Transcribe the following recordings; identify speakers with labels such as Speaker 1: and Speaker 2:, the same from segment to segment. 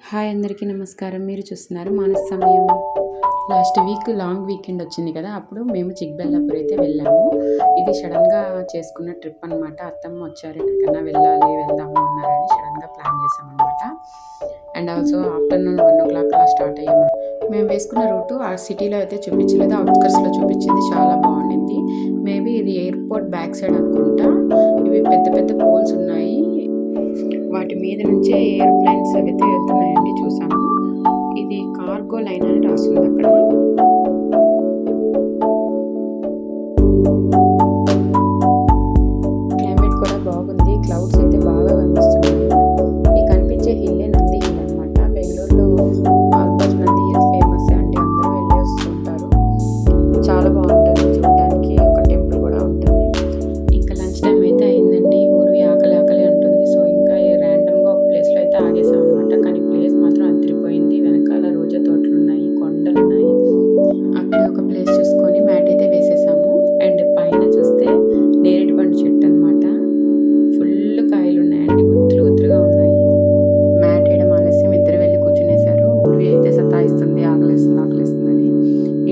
Speaker 1: Hi అందరికీ నమస్కారం. మీరు చూస్తున్నారు మానస సమయం. లాస్ట్ వీక్ లాంగ్ వీకెండ్ వచ్చింది కదా, అప్పుడు మేము చిక్బెల్లాపూర్ అయితే వెళ్ళాము. ఇది సడన్గా చేసుకున్న ట్రిప్ అనమాట. అత్తమ్మ వచ్చారు, ఎక్కడికైనా వెళ్దాము అన్నారని సడన్గా ప్లాన్ చేసామన్నమాట. అండ్ ఆల్సో ఆఫ్టర్నూన్ 1 o'clock అలా స్టార్ట్ అయ్యాము. మేము వేసుకున్న రూటు ఆ సిటీలో అయితే చూపించలేదు, అవుట్స్కట్స్లో చూపించింది. చాలా బాగుండింది. మేబీ ఇది ఎయిర్పోర్ట్ బ్యాక్ సైడ్ అనుకుంటా. ఇవి పెద్ద పెద్ద పోల్స్ ఉన్నాయి, వాటి మీద నుంచే ఏరోప్లేన్స్ అయితే వెళ్తున్నాయండి. చూసాము, ఇది కార్గో లైన్ అని రాస్తుంది అక్కడ. క్లైమేట్ కూడా బాగుంది, క్లౌడ్స్ అయితే బాగా కనిపిస్తున్నాయి. ఈ కనిపించే హిల్లే నంది హిల్ అనమాట. బెంగళూరులో ఆల్మోస్ట్ నంది హిల్స్ ఫేమస్ అండి, అందరూ వెళ్ళి వస్తుంటారు. చాలా బాగుంటుంది చూడడానికి, ఒక టెంపుల్ కూడా ఉంటుంది. ఇంకా లంచ్ టైం అయితే అయిందండి. ఊరివి ఆకలి ఆకలి అంటుంది. సో ఇంకా ర్యాండమ్గా ఒక ప్లేస్లో అయితే ఆగేసాం అనమాట. కానీ ప్లేస్ మాత్రం అదిరిపోయింది. వెనకాల రోజా తోటలు ఉన్నాయి, కొండలు ఉన్నాయి. అక్కడే ఒక ప్లేస్ చూసుకొని మ్యాట్ అయితే వేసేసాము. అండ్ పైన చూస్తే నేరేడు పండు చెట్టు అనమాట. ఫుల్ కాయలు ఉన్నాయండి, గుత్తులు గుత్తులుగా ఉన్నాయి. మ్యాట్ వేయడం ఆలస్యం, ఇద్దరు వెళ్ళి కూర్చునేశారు. ఊరివి అయితే సతాయిస్తుంది, ఆకలిస్తుందని.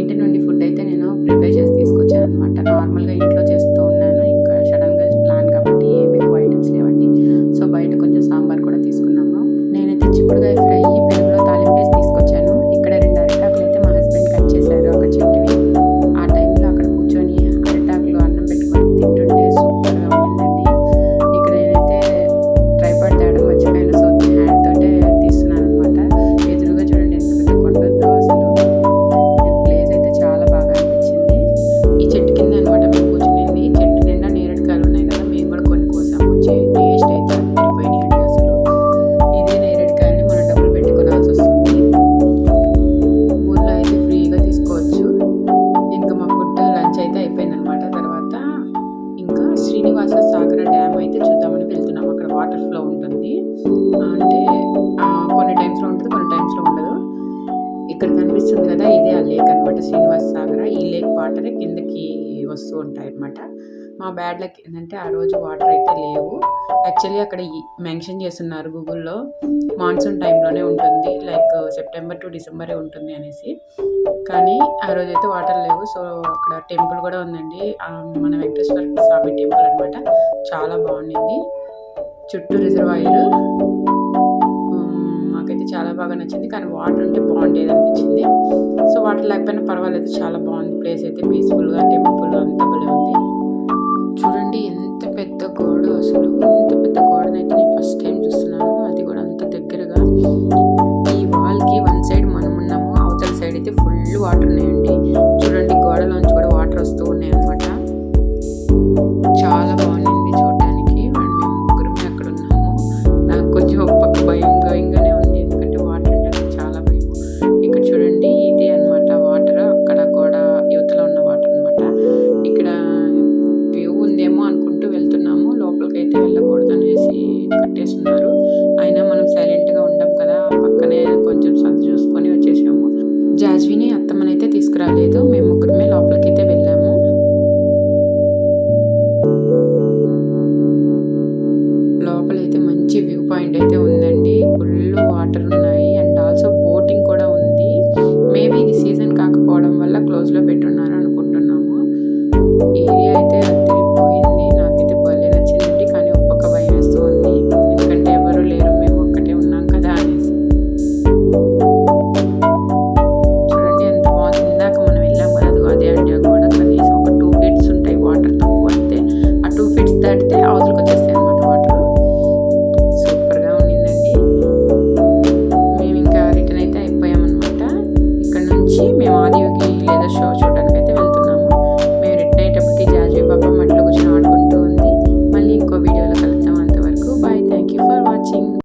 Speaker 1: ఇంటి నుండి ఫుడ్ అయితే నేను ప్రిపేర్ చేసి తీసుకొచ్చాను అనమాట. నార్మల్గా ఇంట్లో చేస్తూ ఉన్నాను, ఇంకా సడన్గా ప్లాన్ కాబట్టి ఏమి ఎక్కువ ఐటమ్స్ లేవండి. సో బయట కొంచెం సాంబార్ కూడా తీసుకున్నాము. నేనైతే చిక్కుడుకాయ ఫ్రై పెరుగులో తాలింపేసి తీసుకొచ్చాను. ఇక్కడ 2 అరిటాకులు అయితే మా హస్బెండ్ కట్ చేశారు, ఒక చెట్టువి. ఆ టైంలో అక్కడ కూర్చొని అరిటాకులు అన్నం పెట్టుకొని తింటుంటే సూపర్గా ఉండిందండి. ఇక్కడ నేనైతే ట్రైపాడ్ తేడం మర్చిపోయాను, సో హ్యాండ్ తోటే తీస్తున్నాను అనమాట. ఎదురుగా చూడండి ఎంత పెద్ద కొండ ఉందో అసలు. ప్లేస్ అయితే చాలా బాగా అనిపించింది. ఈ చెట్టు కింద అనమాట మేము కూర్చునింది. చెట్టు నిండా నేరేడుకాయలు ఉన్నాయి కదా, మేము కూడా కొన్ని కోసాము. టేస్ట్ అయితే అదిరిపోయినాయండి అసలు. ఇదే నేరేడుకాయలని మనం డబ్బులు పెట్టి కొనాల్సి వస్తుంది, ఊర్లో అయితే ఫ్రీగా తీసుకోవచ్చు. ఇంకా మా ఫుడ్ లంచ్ అయితే అయిపోయిందనమాట. తర్వాత ఇంకా శ్రీనివాస సాగర డ్యామ్ అయితే చూద్దామని వెళ్తున్నాం. అక్కడ వాటర్ ఫ్లో ఉంటుంది, అంటే కొన్ని టైమ్స్లో ఉంటుంది, కొన్ని టైమ్స్లో ఉండదు. ఇక్కడ కనిపిస్తుంది కదా, ఇదే ఆ లేక్ అనమాట, శ్రీనివాస సాగర. ఈ లేక్ వాటర్ కిందకి వస్తూ ఉంటాయి అనమాట. మా బ్యాడ్ లక్ ఏంటంటే ఆ రోజు వాటర్ అయితే లేవు. యాక్చువల్లీ అక్కడ మెన్షన్ చేస్తున్నారు గూగుల్లో, మాన్సూన్ టైంలోనే ఉంటుంది, లైక్ సెప్టెంబర్ టు డిసెంబరే ఉంటుంది అనేసి. కానీ ఆ రోజు అయితే వాటర్ లేవు. సో అక్కడ టెంపుల్ కూడా ఉందండి, మన వెంకటేశ్వర స్వామి టెంపుల్ అనమాట. చాలా బాగుండింది, చుట్టూ రిజర్వాయర్. మాకైతే చాలా బాగా నచ్చింది, కానీ వాటర్ ఉంటే బాగుండేది అనిపించింది. సో వాటర్ లేకపోయినా పర్వాలేదు, చాలా బాగుంది ప్లేస్ అయితే. పీస్ఫుల్గా టెంపుల్ అంతా భలే ఉంది. చూడండి ఎంత పెద్ద గోడ అసలు. ఎంత పెద్ద గోడనైతే నేను ఫస్ట్ టైం చూస్తున్నాను, అది కూడా అంత దగ్గరగా. ఈ వాల్కి 1 సైడ్ మనం ఉన్నాము, అవతల సైడ్ అయితే ఫుల్ వాటర్ ఉన్నాయండి.